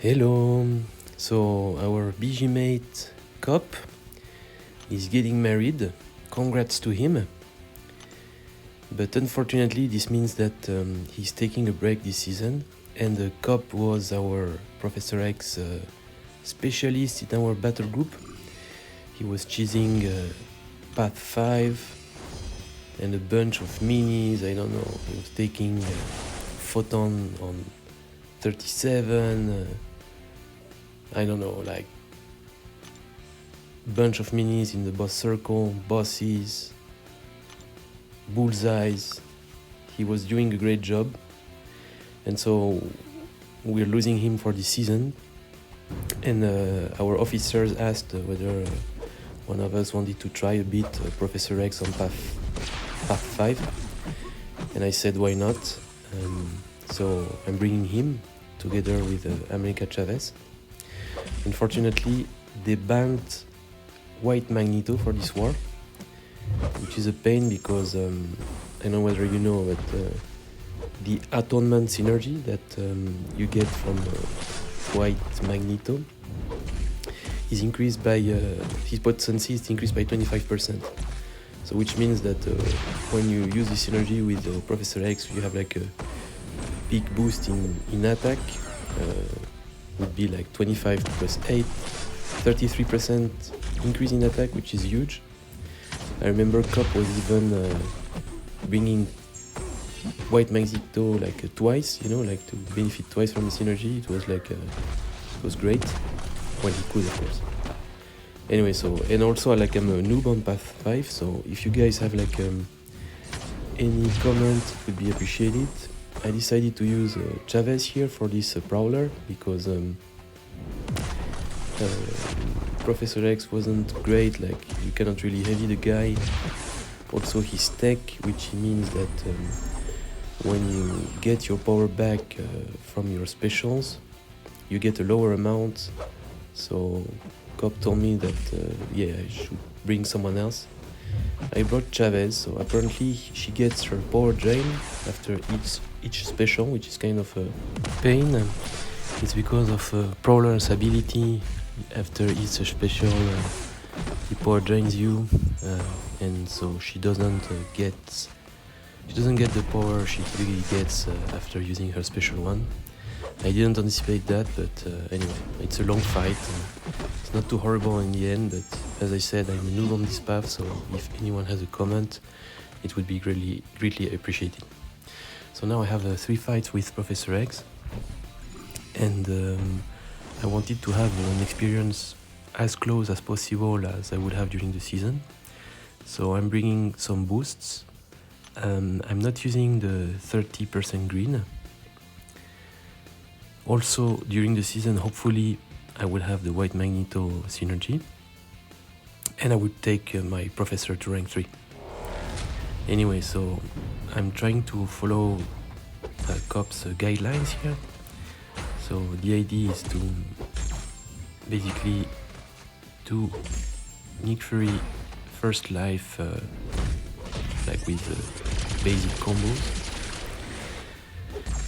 Hello. So our BG mate Cop is getting married. Congrats to him. But unfortunately, this means that he's taking a break this season. And Cop was our Professor X specialist in our battle group. He was chasing Path 5 and a bunch of minis. I don't know. He was taking Photon on 37. I don't know, like bunch of minis in the boss circle, bosses, bullseyes. He was doing a great job, and so we're losing him for this season. And our officers asked whether one of us wanted to try a bit Professor X on Path 5, and I said why not. So I'm bringing him together with America Chavez. Unfortunately, they banned White Magneto for this war, which is a pain because I don't know whether you know, but the atonement synergy that you get from White Magneto is increased by his potency is increased by 25%. So which means that when you use this synergy with Professor X, you have like a big boost in attack. Would be like 25 plus 8, 33% increase in attack, which is huge. I remember Cop was even bringing White Magneto like twice, like to benefit twice from the synergy. It was like, it was great when he could, of course. Anyway, so, and also like I'm a noob on Path 5, so if you guys have like any comment, it would be appreciated. I decided to use Chavez here for this Prowler because Professor X wasn't great, like you cannot really heavy the guy. Also his tech, which means that when you get your power back from your specials, you get a lower amount. So Cop told me that yeah, I should bring someone else. I brought Chavez, so apparently she gets her power drain after each special, which is kind of a pain. It's because of Prowler's ability. After each special, he power drains you, and so she doesn't get the power she typically gets after using her special one. I didn't anticipate that, but anyway, it's a long fight. It's not too horrible in the end, but as I said, I'm a noob on this path, so if anyone has a comment, it would be greatly appreciated. So now I have 3 fights with Professor X, and I wanted to have an experience as close as possible as I would have during the season. So I'm bringing some boosts. I'm not using the 30% green. Also, during the season, hopefully, I will have the White Magneto synergy, and I would take my Professor to rank 3. Anyway, so I'm trying to follow Cop's guidelines here. So the idea is to basically do Nick Fury first life like with basic combos.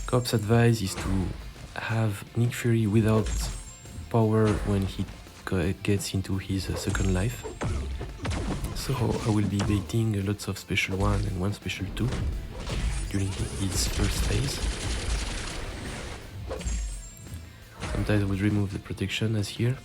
Cop's advice is to have Nick Fury without power when he gets into his second life. So I will be baiting lots of special 1 and 1 special 2 during his first phase. Sometimes I would remove the protection as here.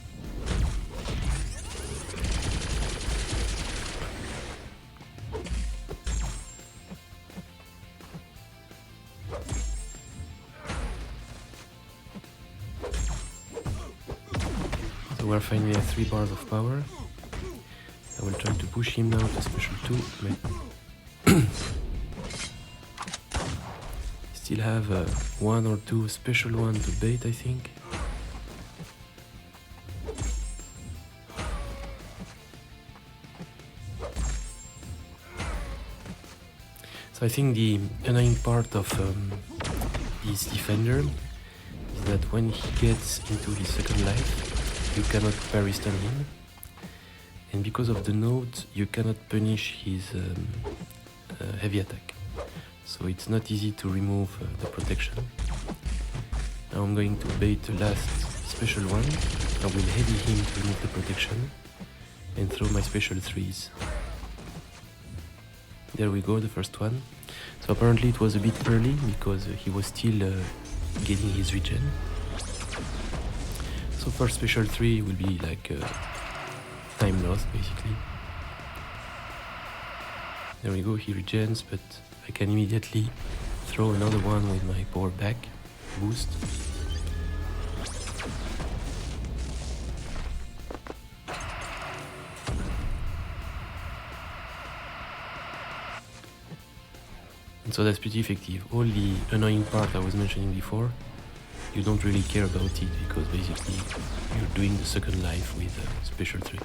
So we're finally at 3 bars of power. I will try to push him now to special 2. Still have 1 or 2 special 1 to bait, I think. So I think the annoying part of this defender is that when he gets into his second life, you cannot parry stun him, and because of the node, you cannot punish his heavy attack. So it's not easy to remove the protection. Now I'm going to bait the last special one, I will heavy him to remove the protection and throw my special 3s. There we go, the first one. So apparently it was a bit early because he was still getting his regen. So first special 3 will be like time lost basically. There we go, he regens, but I can immediately throw another one with my power back boost. And so that's pretty effective. All the annoying part I was mentioning before, you don't really care about it because basically you're doing the second life with special 3.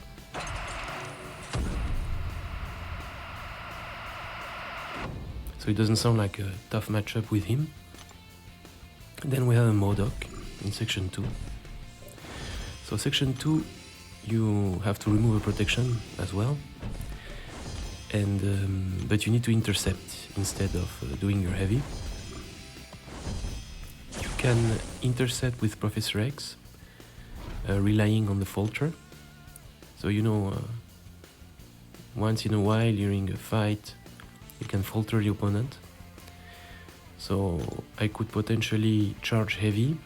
So it doesn't sound like a tough matchup with him. And then we have a Modok in section 2. So section 2, you have to remove a protection as well. And but you need to intercept instead of doing your heavy. You can intercept with Prof X, relying on the falter. So you know, once in a while during a fight, you can falter the opponent. So I could potentially charge heavy,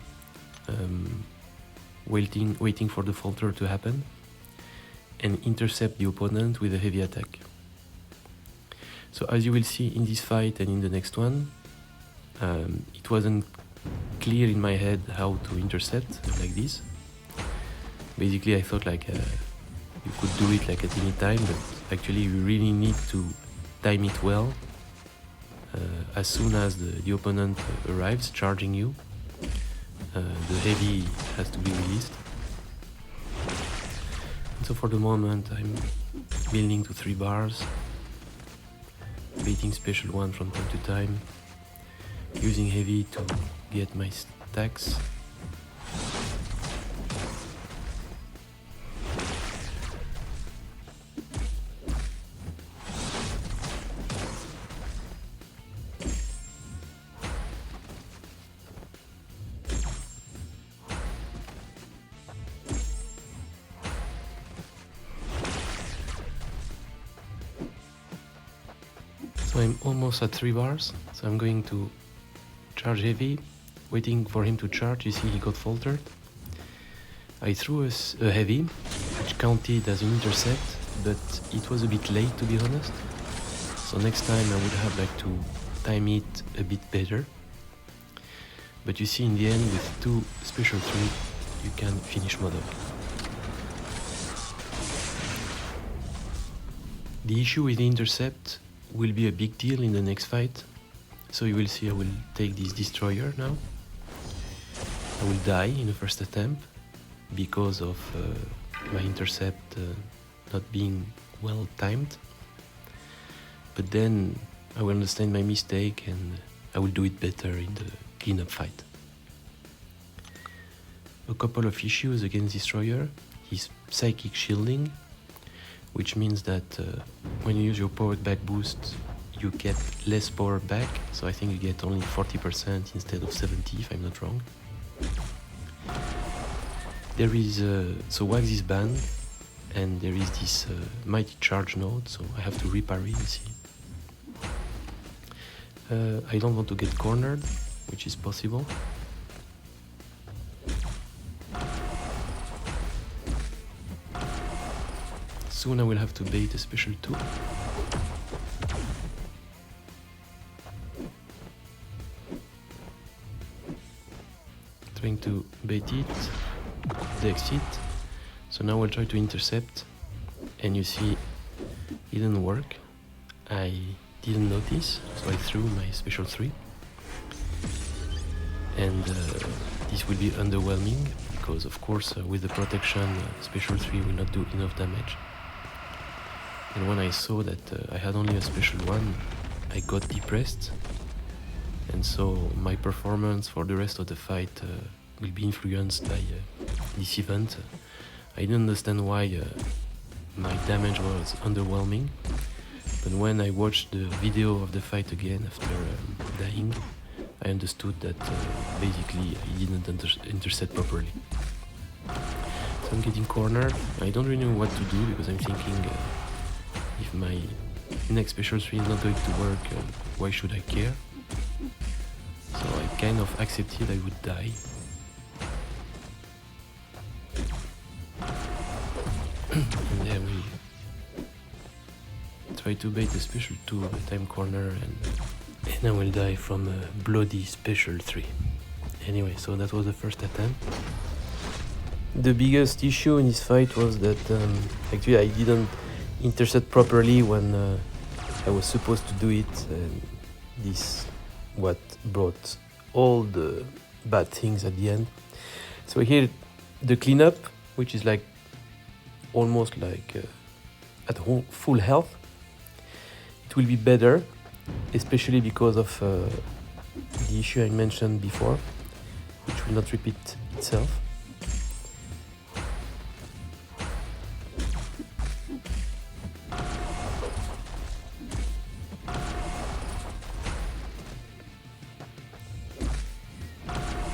waiting for the falter to happen, and intercept the opponent with a heavy attack. So as you will see in this fight and in the next one, it wasn't clear in my head how to intercept like this. Basically I thought like you could do it like at any time, but actually you really need to time it well. As soon as the opponent arrives charging you, the heavy has to be released. And so for the moment I'm building to 3 bars, baiting special 1 from time to time, using heavy to get my stacks. So I'm almost at 3 bars, so I'm going to charge heavy, waiting for him to charge. You see he got faltered. I threw a heavy, which counted as an intercept, but it was a bit late to be honest. So next time I would have like to time it a bit better. But you see in the end with 2 special 3 you can finish Modok. The issue with the intercept will be a big deal in the next fight. So you will see I will take this destroyer now. I will die in the first attempt because of my intercept not being well timed. But then I will understand my mistake and I will do it better in the cleanup fight. A couple of issues against destroyer. He's psychic shielding, which means that when you use your powered back boost, you get less power back. So I think you get only 40% instead of 70, if I'm not wrong. There is so Wax is banned, and there is this mighty charge node, so I have to reparry. You see, I don't want to get cornered, which is possible. Soon I will have to bait a special 2. Trying to bait it, dex it. So now I'll try to intercept, and you see it didn't work. I didn't notice, so I threw my special 3. And this will be underwhelming because of course with the protection special 3 will not do enough damage. And when I saw that I had only a special 1, I got depressed, and so my performance for the rest of the fight will be influenced by this event. I didn't understand why my damage was underwhelming, but when I watched the video of the fight again after dying, I understood that basically I didn't intercept properly. So I'm getting cornered. I don't really know what to do because I'm thinking if my next special 3 is not going to work, why should I care? So I kind of accepted I would die. And then we try to bait a special 2, but I'm corner and I will die from a bloody special 3. Anyway, so that was the first attempt. The biggest issue in this fight was that actually I didn't intercept properly when I was supposed to do it, and this what brought all the bad things at the end. So here the cleanup, which is like almost like at full health, it will be better, especially because of the issue I mentioned before, which will not repeat itself.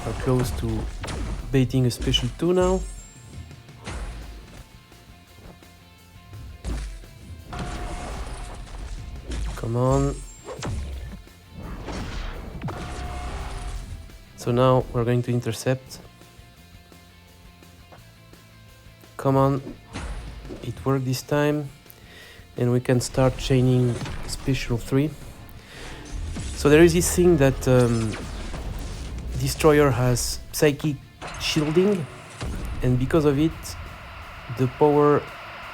We're close to baiting a special 2 now. Come on. So now we're going to intercept. Come on. It worked this time. And we can start chaining special 3. So there is this thing that Destroyer has psychic shielding, and because of it, the power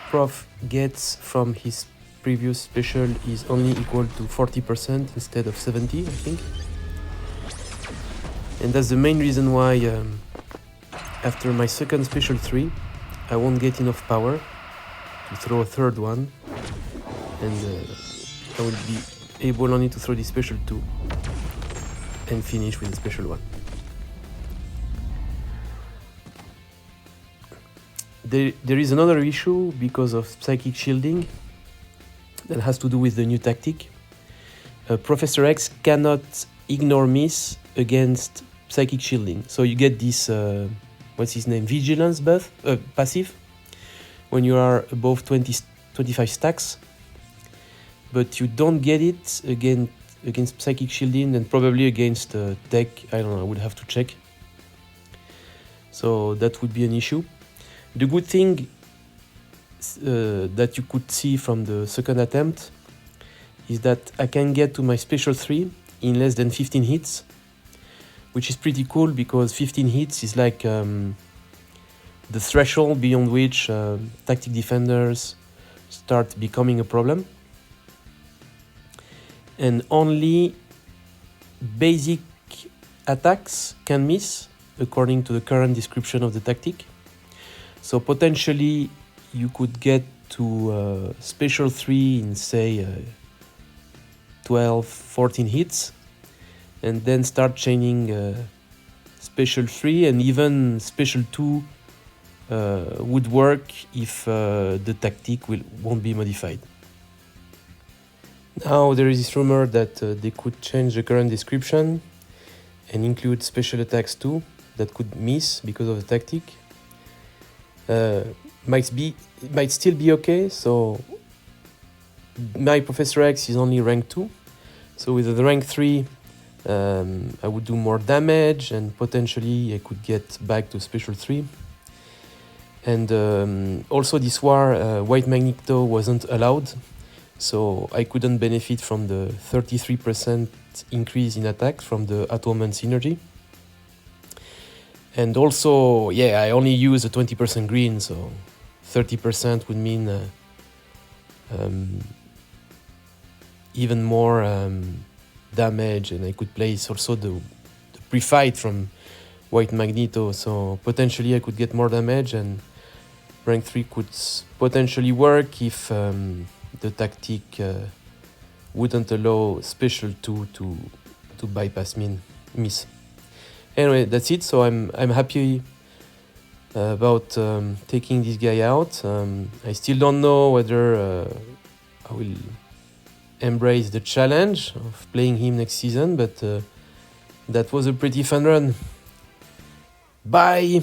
Prof gets from his previous special is only equal to 40% instead of 70, I think. And that's the main reason why after my second special 3, I won't get enough power to throw a third one, and I will be able only to throw the special 2 and finish with the special 1. There is another issue because of psychic shielding that has to do with the new tactic. Professor X cannot ignore miss against psychic shielding. So you get this, what's his name, vigilance buff, passive, when you are above 25 stacks. But you don't get it against psychic shielding, and probably against tech. I don't know, I would have to check. So that would be an issue. The good thing that you could see from the second attempt is that I can get to my special 3 in less than 15 hits, which is pretty cool because 15 hits is like the threshold beyond which tactic defenders start becoming a problem. And only basic attacks can miss according to the current description of the tactic. So potentially you could get to special 3 in say 12, 14 hits, and then start chaining special 3, and even special 2 would work if the tactic won't be modified. Now there is this rumor that they could change the current description and include special attacks too that could miss because of the tactic. Might still be okay. So my Professor X is only rank 2. So with the rank 3, I would do more damage, and potentially I could get back to special 3. And also this war, White Magneto wasn't allowed, so I couldn't benefit from the 33% increase in attack from the Atonement synergy. And also, yeah, I only use a 20% green, so 30% would mean even more damage, and I could place also the pre-fight from White Magneto, so potentially I could get more damage, and rank 3 could potentially work if the tactic wouldn't allow special 2 to bypass miss. Anyway, that's it. So I'm happy about taking this guy out. I still don't know whether I will embrace the challenge of playing him next season, but that was a pretty fun run. Bye!